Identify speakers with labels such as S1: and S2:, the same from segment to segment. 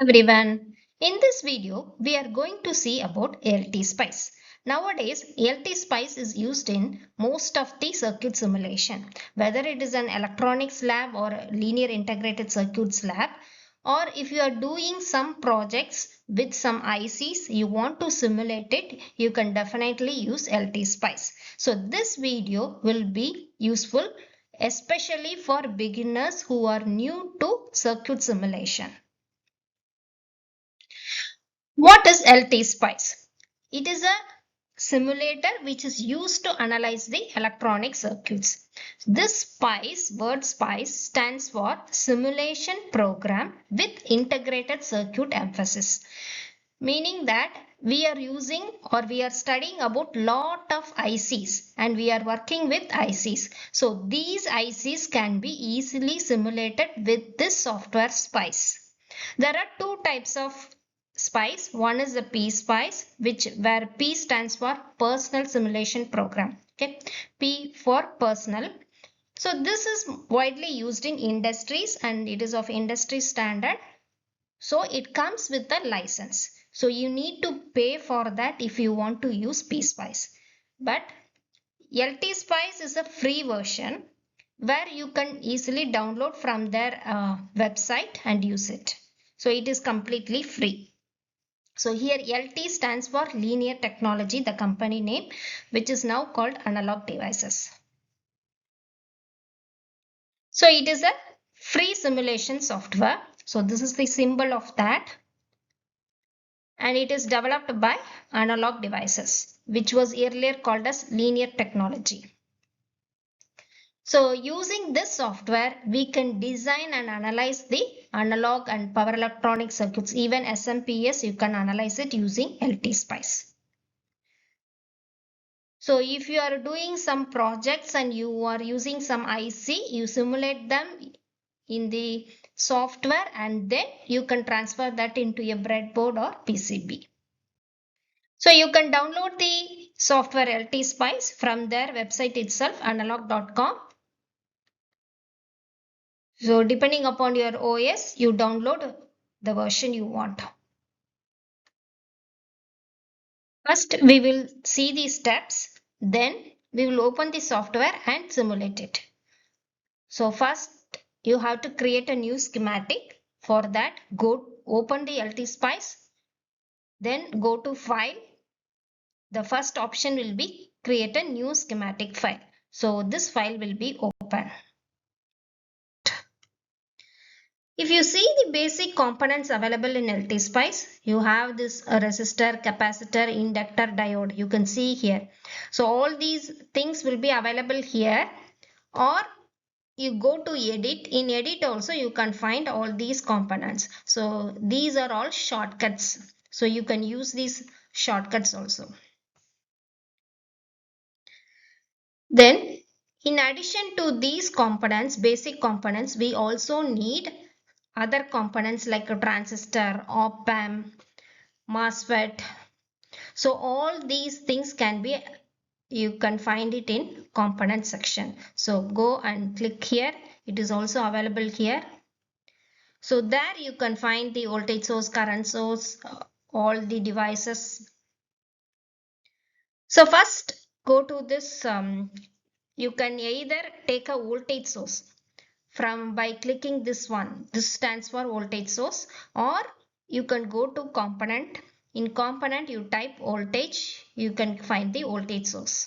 S1: Everyone, in this video we are going to see about LTspice. Nowadays LTspice is used in most of the circuit simulation, whether it is an electronics lab or a linear integrated circuits lab, or if you are doing some projects with some ICs you want to simulate it, you can definitely use LTspice. So this video will be useful especially for beginners who are new to circuit simulation. What is LTspice? It is a simulator which is used to analyze the electronic circuits. This SPICE, word SPICE, stands for Simulation Program with Integrated Circuit Emphasis. Meaning that we are using or we are studying about lot of ICs and we are working with ICs. So these ICs can be easily simulated with this software SPICE. There are two types of SPICE. One is the PSpice, where P stands for Personal Simulation Program. Okay, P for personal. So this is widely used in industries and it is of industry standard. So it comes with a license. So you need to pay for that if you want to use PSpice. But LTspice is a free version where you can easily download from their website and use it. So it is completely free. So here LT stands for Linear Technology, the company name, which is now called Analog Devices. So it is a free simulation software. So this is the symbol of that. And it is developed by Analog Devices, which was earlier called as Linear Technology. So using this software, we can design and analyze the analog and power electronic circuits. Even SMPS, you can analyze it using LTspice. So if you are doing some projects and you are using some IC, you simulate them in the software and then you can transfer that into a breadboard or PCB. So you can download the software LTspice from their website itself, analog.com. So depending upon your OS, you download the version you want. First, we will see the steps. Then we will open the software and simulate it. So first, you have to create a new schematic. For that, open the LTspice. Then go to File. The first option will be create a new schematic file. So this file will be open. If you see the basic components available in LTspice, you have this resistor, capacitor, inductor, diode. You can see here. So all these things will be available here, or you go to edit. In edit also you can find all these components. So these are all shortcuts. So you can use these shortcuts also. Then in addition to these components, basic components, we also need other components like a transistor, op-amp, MOSFET. So all these things you can find it in component section. So go and click here. It is also available here. So there you can find the voltage source, current source, all the devices. So first go to this, you can either take a voltage source by clicking this one. This stands for voltage source, or you can go to component. In component you type voltage, you can find the voltage source.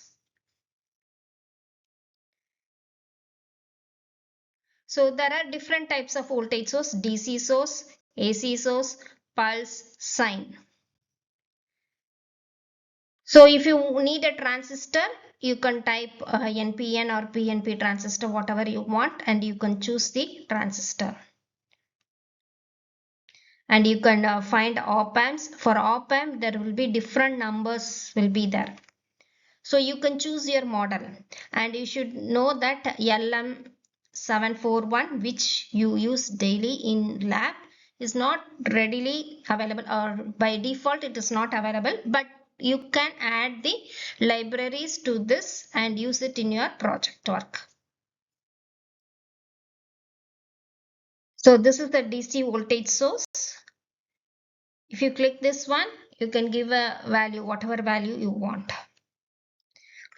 S1: So there are different types of voltage source: DC source, AC source, pulse, sine. So if you need a transistor, you can type NPN or PNP transistor, whatever you want, and you can choose the transistor. And you can find op amps. For op amp, there will be different numbers will be there. So you can choose your model, and you should know that LM741, which you use daily in lab, is not readily available, or by default it is not available, but you can add the libraries to this and use it in your project work. So this is the DC voltage source. If you click this one, you can give a value, whatever value you want.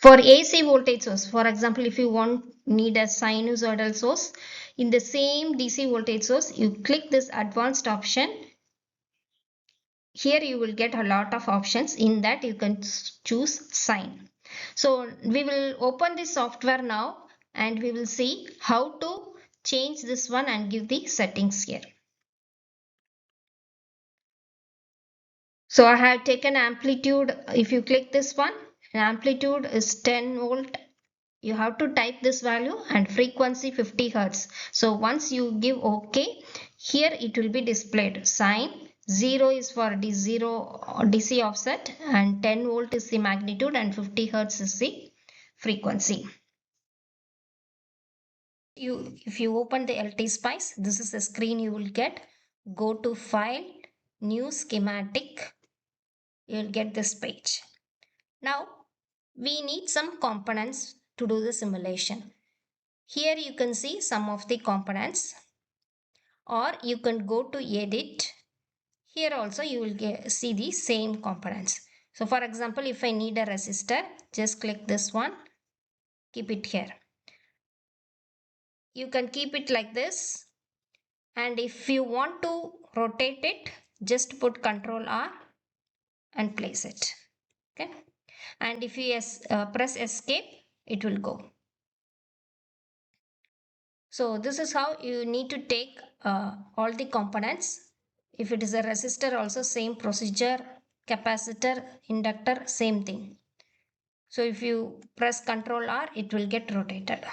S1: For AC voltage source, for example, if you need a sinusoidal source in the same DC voltage source, you click this advanced option. Here you will get a lot of options. In that you can choose sine. So we will open this software now and we will see how to change this one and give the settings here. So I have taken amplitude. If you click this one, amplitude is 10 volt. You have to type this value and frequency 50 Hertz. So once you give OK, here it will be displayed. Sine 0 is for DC offset and 10 volt is the magnitude and 50 Hertz is the frequency. If you open the LTspice, this is the screen you will get. Go to File, New Schematic. You will get this page. Now we need some components to do the simulation. Here you can see some of the components, or you can go to edit. Here also you will see the same components. So for example, if I need a resistor, just click this one, keep it here. You can keep it like this, and if you want to rotate it, just put Ctrl R and place it. Okay, and if you press escape, it will go. So this is how you need to take all the components. If it is a resistor, also same procedure, capacitor, inductor, same thing. So if you press Ctrl R, it will get rotated.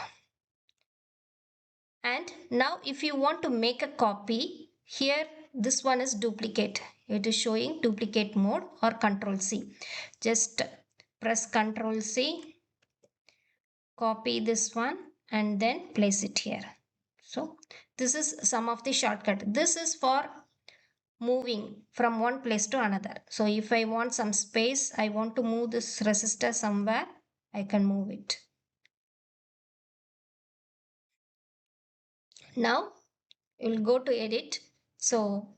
S1: And now if you want to make a copy, here this one is duplicate. It is showing duplicate mode, or Ctrl C. Just press Ctrl C, copy this one and then place it here. So this is some of the shortcut. This is for moving from one place to another. So if I want some space, I want to move this resistor somewhere, I can move it. Now we'll go to edit. So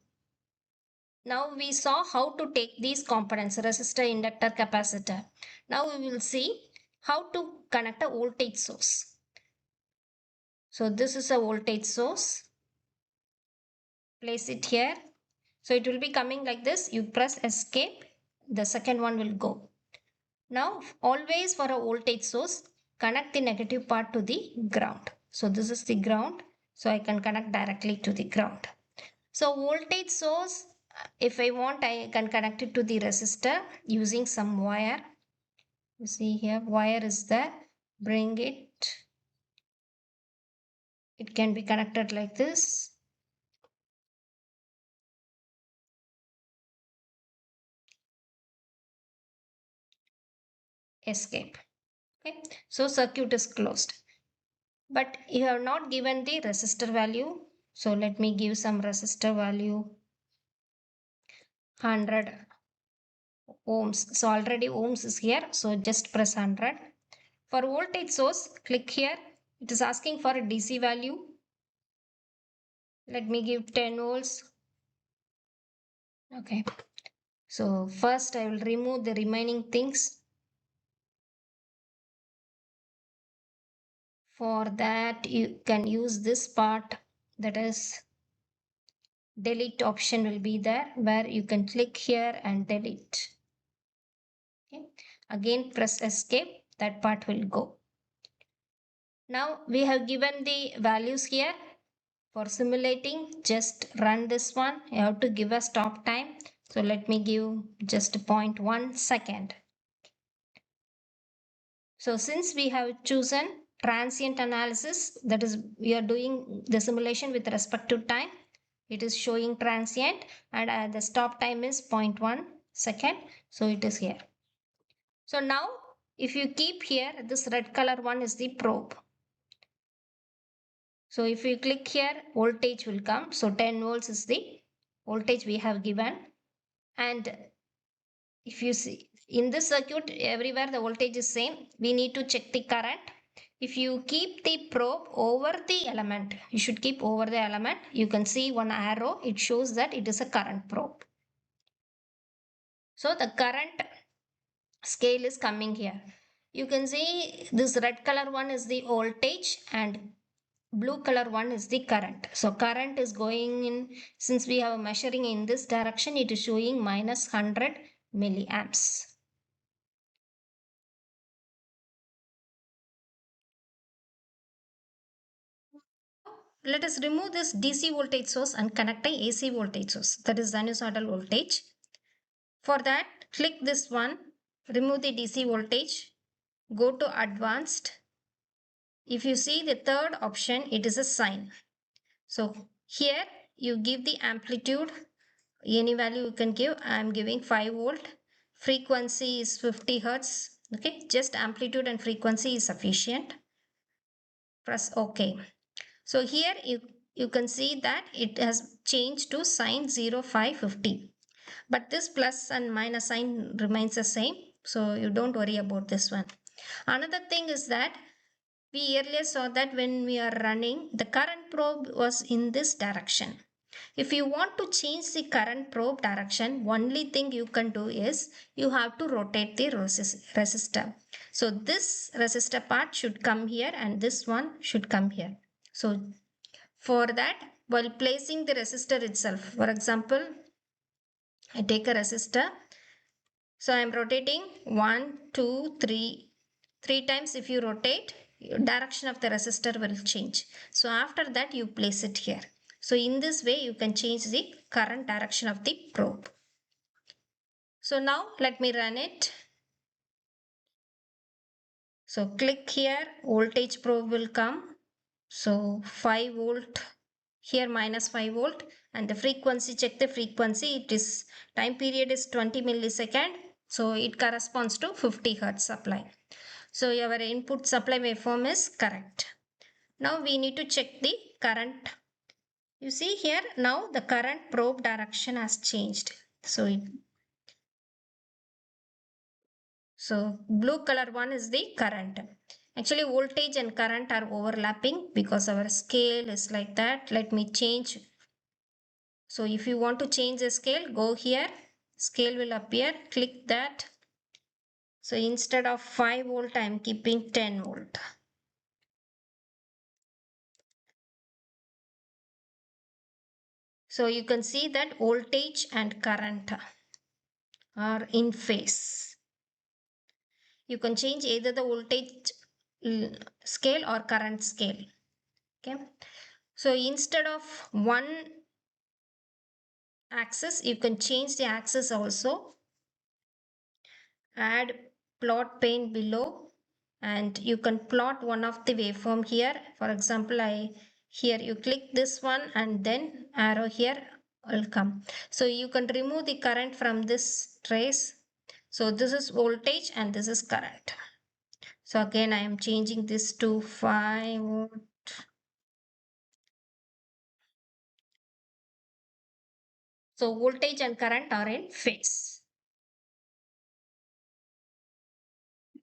S1: now we saw how to take these components, resistor, inductor, capacitor. Now we will see how to connect a voltage source. So this is a voltage source. Place it here. So it will be coming like this. You press escape, the second one will go. Now always for a voltage source, connect the negative part to the ground. So this is the ground. So I can connect directly to the ground. So voltage source, if I want, I can connect it to the resistor using some wire. You see here, wire is there. Bring it. It can be connected like this. Escape. Okay. So circuit is closed. But you have not given the resistor value. So let me give some resistor value. 100 ohms. So already ohms is here. So just press 100. For voltage source, click here. It is asking for a DC value. Let me give 10 volts. Okay. So first I will remove the remaining things. For that you can use this part, that is delete option will be there, where you can click here and delete. Okay. Again press escape, that part will go. Now we have given the values here. For simulating, just run this one. You have to give a stop time. So let me give just 0.1 second. So since we have chosen transient analysis, that is we are doing the simulation with respect to time, it is showing transient, and the stop time is 0.1 second. So it is here. So now if you keep here, this red color one is the probe. So if you click here, voltage will come. So 10 volts is the voltage we have given. And if you see in this circuit, everywhere the voltage is same. We need to check the current. If you keep the probe over the element, you should keep over the element. You can see one arrow. It shows that it is a current probe. So the current scale is coming here. You can see this red color one is the voltage and blue color one is the current. So current is going in, since we have measuring in this direction, it is showing minus 100 milliamps. Let us remove this DC voltage source and connect a AC voltage source, that is sinusoidal voltage. For that, click this one, remove the DC voltage, go to advanced. If you see the third option, it is a sine. So here you give the amplitude, any value you can give. I am giving 5 volt. Frequency is 50 hertz. Okay, just amplitude and frequency is sufficient. Press OK. So here you can see that it has changed to sine 0550. But this plus and minus sign remains the same. So you don't worry about this one. Another thing is that we earlier saw that when we are running, the current probe was in this direction. If you want to change the current probe direction, only thing you can do is you have to rotate the resistor. So this resistor part should come here and this one should come here. So for that, while placing the resistor itself, for example, I take a resistor. So I am rotating 1, 2, 3. 3 times if you rotate, direction of the resistor will change. So after that you place it here. So in this way you can change the current direction of the probe. So now let me run it. So click here, voltage probe will come. So 5 volt, here minus 5 volt, and the frequency, check the frequency, it is time period is 20 millisecond. So it corresponds to 50 hertz supply. So your input supply waveform is correct. Now we need to check the current. You see here now the current probe direction has changed. So blue color one is the current. Actually voltage and current are overlapping because our scale is like that. Let me change. So if you want to change the scale, go here. Scale will appear. Click that. So instead of 5 volt, I am keeping 10 volt. So you can see that voltage and current are in phase. You can change either the voltage scale or current scale. Okay. So instead of one axis, you can change the axis also. Add plot pane below and you can plot one of the waveform here. For example, here you click this one and then arrow here will come. So you can remove the current from this trace. So this is voltage and this is current. So again I am changing this to 5 volt. So voltage and current are in phase.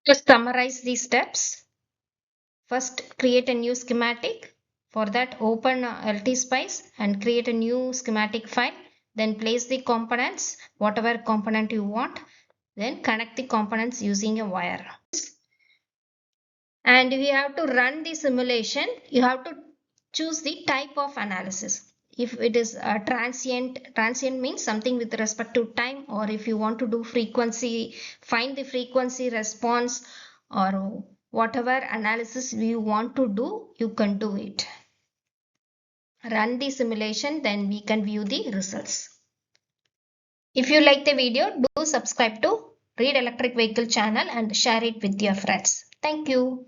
S1: Just summarize these steps. First, create a new schematic. For that, open LTspice and create a new schematic file. Then place the components, whatever component you want. Then connect the components using a wire. And if you have to run the simulation, you have to choose the type of analysis. If it is a transient means something with respect to time, or if you want to do frequency, find the frequency response, or whatever analysis you want to do, you can do it. Run the simulation, then we can view the results. If you like the video, do subscribe to Read Electric Vehicle channel and share it with your friends. Thank you.